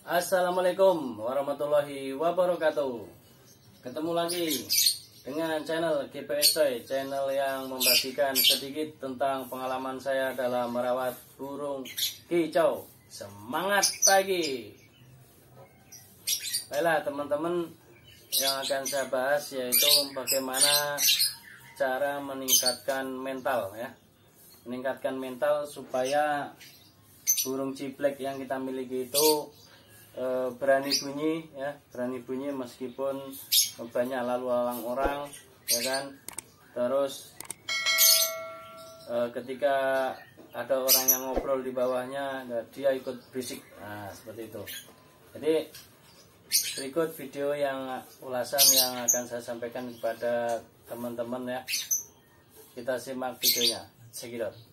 Assalamualaikum warahmatullahi wabarakatuh. Ketemu lagi dengan channel GPS Toy, channel yang membagikan sedikit tentang pengalaman saya dalam merawat burung kicau. Semangat pagi. Baiklah teman-teman, yang akan saya bahas yaitu bagaimana cara meningkatkan mental ya. Meningkatkan mental supaya burung ciblek yang kita miliki itu berani bunyi ya, berani bunyi meskipun banyak lalu lalang orang ya kan. Terus ketika ada orang yang ngobrol di bawahnya, dia ikut berisik. Nah, seperti itu. Jadi berikut video yang ulasan yang akan saya sampaikan kepada teman-teman ya. Kita simak videonya. Cekidot.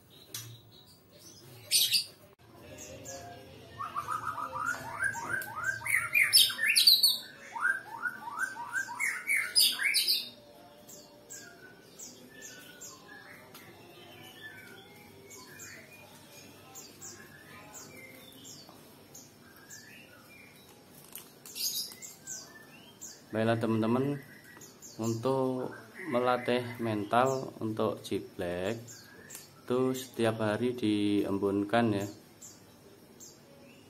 Baiklah teman-teman, untuk melatih mental untuk ciblek itu setiap hari diembunkan ya.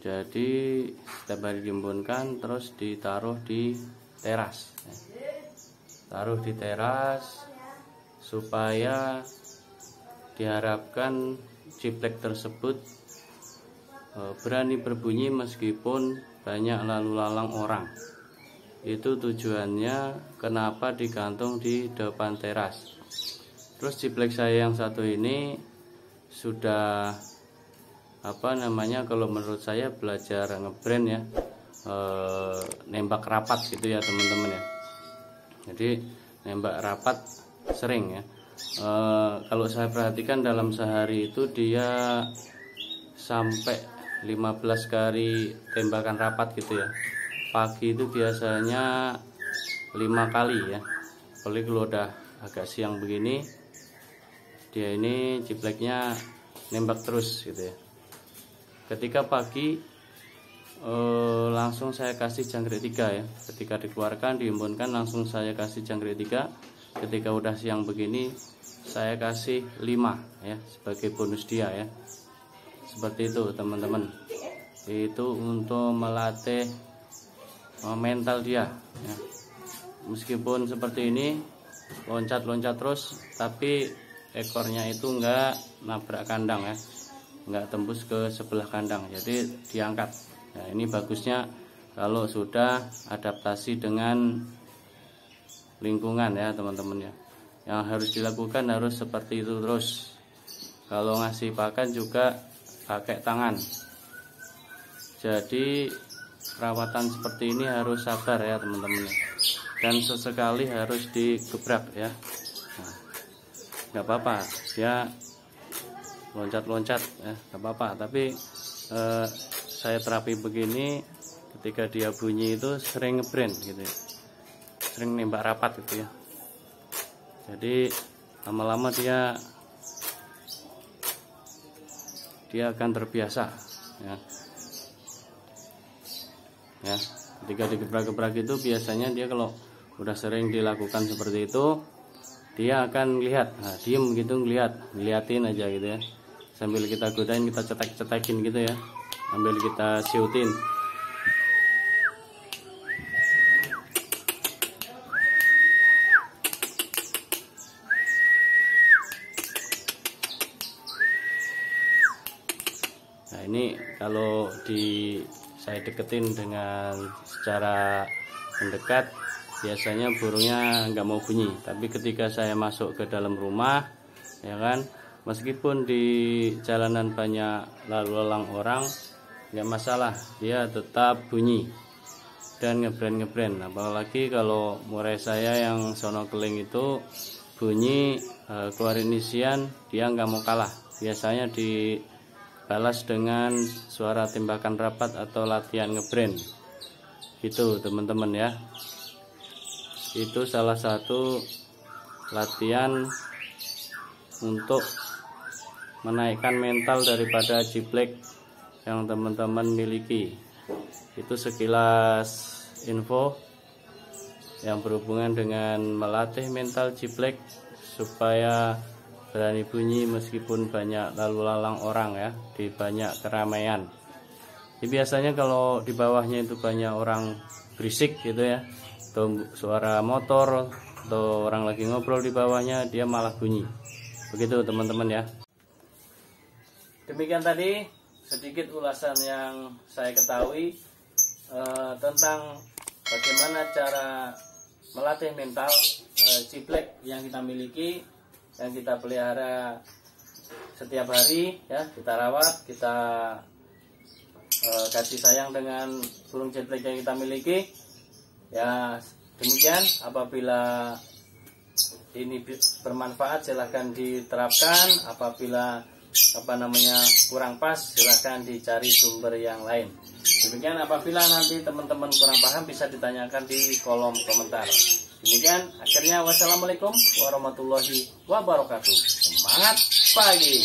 Jadi setiap hari diembunkan, terus ditaruh di teras ya. Taruh di teras supaya diharapkan ciblek tersebut berani berbunyi meskipun banyak lalu lalang orang. Itu tujuannya kenapa digantung di depan teras. Terus ciblek saya yang satu ini sudah kalau menurut saya belajar ngebrand ya, nembak rapat gitu ya teman-teman ya. Jadi nembak rapat sering ya. Kalau saya perhatikan dalam sehari itu dia sampai 15 kali tembakan rapat gitu ya. Pagi itu biasanya 5 kali ya. Apalagi kalau udah agak siang begini, dia ini cibleknya nembak terus gitu ya. Ketika pagi langsung saya kasih jangkrik 3 ya. Ketika dikeluarkan diembunkan langsung saya kasih jangkrik 3. Ketika udah siang begini saya kasih 5 ya sebagai bonus dia ya. Seperti itu teman-teman. Itu untuk melatih mental dia ya. Meskipun seperti ini loncat-loncat terus, tapi ekornya itu enggak nabrak kandang ya, enggak tembus ke sebelah kandang, jadi diangkat. Nah, ini bagusnya kalau sudah adaptasi dengan lingkungan ya teman-teman ya. Yang harus dilakukan harus seperti itu terus. Kalau ngasih pakan juga pakai tangan. Jadi perawatan seperti ini harus sabar ya teman-teman, dan sesekali harus digebrak ya. Nah, nggak apa-apa dia loncat-loncat ya, nggak apa-apa. Tapi saya terapi begini, ketika dia bunyi itu sering ngebrand gitu ya, sering nembak rapat gitu ya. Jadi lama-lama dia akan terbiasa ya. Ya, ketika digebrak-gebrak itu biasanya dia kalau udah sering dilakukan seperti itu, dia akan lihat, nah, diem gitu ngeliatin aja gitu ya. Sambil kita godain, kita cetek-cetekin gitu ya, sambil kita siutin. Nah, ini kalau saya deketin dengan secara mendekat, biasanya burungnya nggak mau bunyi. Tapi ketika saya masuk ke dalam rumah ya kan, meskipun di jalanan banyak lalu lalang orang, nggak masalah, dia tetap bunyi dan ngebrand. Apalagi kalau murai saya yang sono keling itu bunyi, keluarin isian, dia nggak mau kalah. Biasanya dibalas dengan suara tembakan rapat atau latihan ngebrand gitu teman-teman ya. Itu salah satu latihan untuk menaikkan mental daripada ciblek yang teman-teman miliki. Itu sekilas info yang berhubungan dengan melatih mental ciblek supaya berani bunyi meskipun banyak lalu lalang orang ya, di banyak keramaian. Jadi biasanya kalau di bawahnya itu banyak orang berisik gitu ya, atau suara motor atau orang lagi ngobrol di bawahnya, dia malah bunyi. Begitu teman-teman ya. Demikian tadi sedikit ulasan yang saya ketahui tentang bagaimana cara melatih mental ciblek yang kita miliki, yang kita pelihara setiap hari ya, kita rawat, kita kasih sayang dengan burung ciblek yang kita miliki ya. Demikian, apabila ini bermanfaat silahkan diterapkan, apabila kurang pas silahkan dicari sumber yang lain. Demikian, apabila nanti teman-teman kurang paham bisa ditanyakan di kolom komentar. Demikian, akhirnya wassalamualaikum warahmatullahi wabarakatuh. Semangat pagi.